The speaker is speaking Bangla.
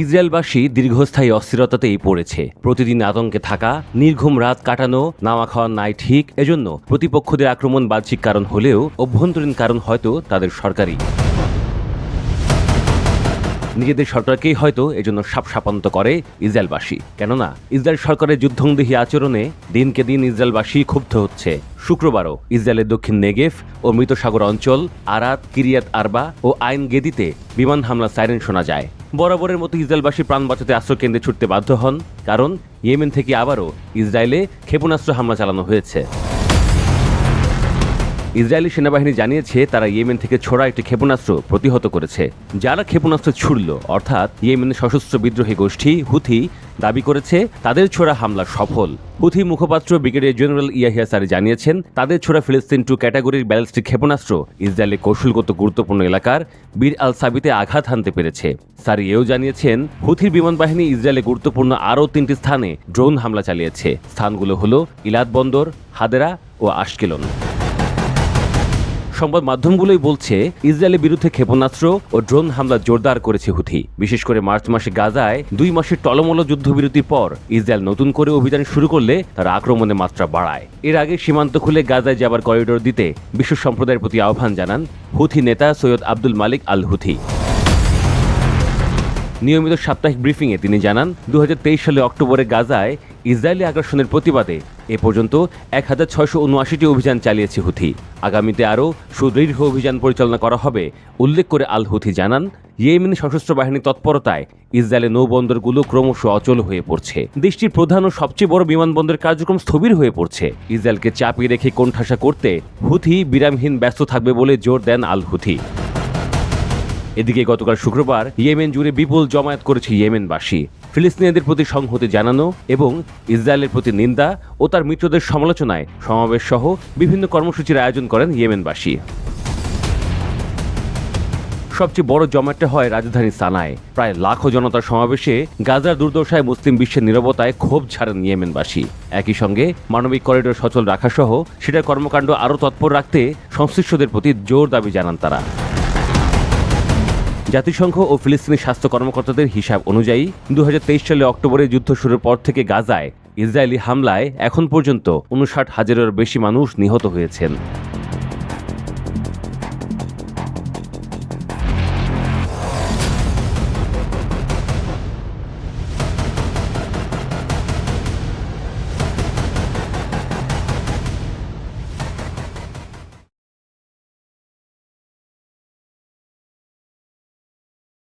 ইসরায়েলবাসী দীর্ঘস্থায়ী অস্থিরতাতেই পড়েছে। প্রতিদিন আতঙ্কে থাকা, নির্ঘুম রাত কাটানো, নাওয়া খাওয়া নাই ঠিক। এজন্য প্রতিপক্ষদের আক্রমণ বাহ্যিক কারণ হলেও অভ্যন্তরীণ কারণ হয়তো তাদের সরকারি। নিজেদের সরকারকেই হয়তো এজন্য সাপসাপান্ত করে ইসরায়েলবাসী। কেননা ইসরায়েল সরকারের যুদ্ধংদেহী আচরণে দিনকে দিন ইসরায়েলবাসী ক্ষুব্ধ হচ্ছে। শুক্রবারও ইসরায়েলের দক্ষিণ নেগেভ ও মৃত সাগর অঞ্চল, আরাত, কিরিয়াত আরবা ও আইন গেদিতে বিমান হামলা সাইরেন শোনা যায়। বরাবরের মতো ইসরায়েলবাসী প্রাণ বাঁচাতে আশ্রয়কেন্দ্রে ছুটতে বাধ্য হন, কারণ ইয়েমেন থেকে আবারও ইসরায়েলে ক্ষেপণাস্ত্র হামলা চালানো হয়েছে। ইসরায়েলি সেনাবাহিনী জানিয়েছে তারা ইয়েমেন থেকে ছোড়া একটি ক্ষেপণাস্ত্র প্রতিহত করেছে। যারা ক্ষেপণাস্ত্র ছুড়ল, অর্থাৎ ইয়েমেনের সশস্ত্র বিদ্রোহী গোষ্ঠী হুথি, দাবি করেছে তাদের ছোড়া হামলা সফল। হুথি মুখপাত্র ব্রিগেডিয়ার জেনারেল ইয়াহিয়া সারি জানিয়েছেন তাদের ছোড়া ফিলিস্তিন 2 ক্যাটাগরির ব্যালিস্টিক ক্ষেপণাস্ত্র ইসরায়েলের কৌশলগত গুরুত্বপূর্ণ এলাকার বীর আল সাবিতে আঘাত হানতে পেরেছে। সারি এও জানিয়েছেন হুথির বিমান বাহিনী ইসরায়েলে গুরুত্বপূর্ণ আরও 3টি স্থানে ড্রোন হামলা চালিয়েছে। স্থানগুলো হল ইলাদ বন্দর, হাদেরা ও আশকেলন। সংবাদ মাধ্যমগুলোই বলছে ইসরায়েলের বিরুদ্ধে ক্ষেপণাস্ত্র ও ড্রোন হামলা জোরদার করেছে হুথি। বিশেষ করে মার্চ মাসে গাজায় 2 মাসের টলমল যুদ্ধবিরতির পর ইসরায়েল নতুন করে অভিযান শুরু করলে তারা আক্রমণের মাত্রা বাড়ায়। এর আগে সীমান্ত খুলে গাজায় যাবার করিডোর দিতে বিশ্ব সম্প্রদায়ের প্রতি আহ্বান জানান হুথি নেতা সৈয়দ আব্দুল মালিক আল হুথি। নিয়মিত সাপ্তাহিক ব্রিফিংয়ে তিনি জানান 2023 সালে অক্টোবরে গাজায় ইসরায়েলি আগ্রাসনের প্রতিবাদে এ পর্যন্ত 1679টি অভিযান চালিয়েছে হুথি। আগামীতে আরও সুদৃঢ় অভিযান পরিচালনা করা হবে উল্লেখ করে আল হুথি জানান ইয়েমেনি সশস্ত্র বাহিনীর তৎপরতায় ইসরায়েলের নৌবন্দরগুলো ক্রমশ অচল হয়ে পড়ছে। দেশটির প্রধান ও সবচেয়ে বড় বিমানবন্দরের কার্যক্রম স্থবির হয়ে পড়ছে। ইসরায়েলকে চাপিয়ে রেখে কোণঠাসা করতে হুথি বিরামহীন ব্যস্ত থাকবে বলে জোর দেন আল হুথি। এদিকে গতকাল শুক্রবার ইয়েমেন জুড়ে বিপুল জমায়েত করেছে ইয়েমেনবাসী। ফিলিস্তিনিদের প্রতি সংহতি জানানো এবং ইসরায়েলের প্রতি নিন্দা ও তার মিত্রদের সমালোচনায় সমাবেশ সহ বিভিন্ন কর্মসূচির আয়োজন করেন ইয়েমেনবাসী। সবচেয়ে বড় জমায়েতটা হয় রাজধানী সানায়। প্রায় লাখো জনতার সমাবেশে গাজার দুর্দশায় মুসলিম বিশ্বের নীরবতায় ক্ষোভ ছাড়েন ইয়েমেনবাসী। একই সঙ্গে মানবিক করিডোর সচল রাখা সহ সেটার কর্মকাণ্ড আরও তৎপর রাখতে সংশ্লিষ্টদের প্রতি জোর দাবি জানান তারা। জাতিসংঘ ও ফিলিস্তিনি স্বাস্থ্য কর্মকর্তাদের হিসাব অনুযায়ী 2023 সালে অক্টোবরে যুদ্ধ শুরুর পর থেকে গাজায় ইসরায়েলি হামলায় এখন পর্যন্ত 59,000-এর বেশি মানুষ নিহত হয়েছেন।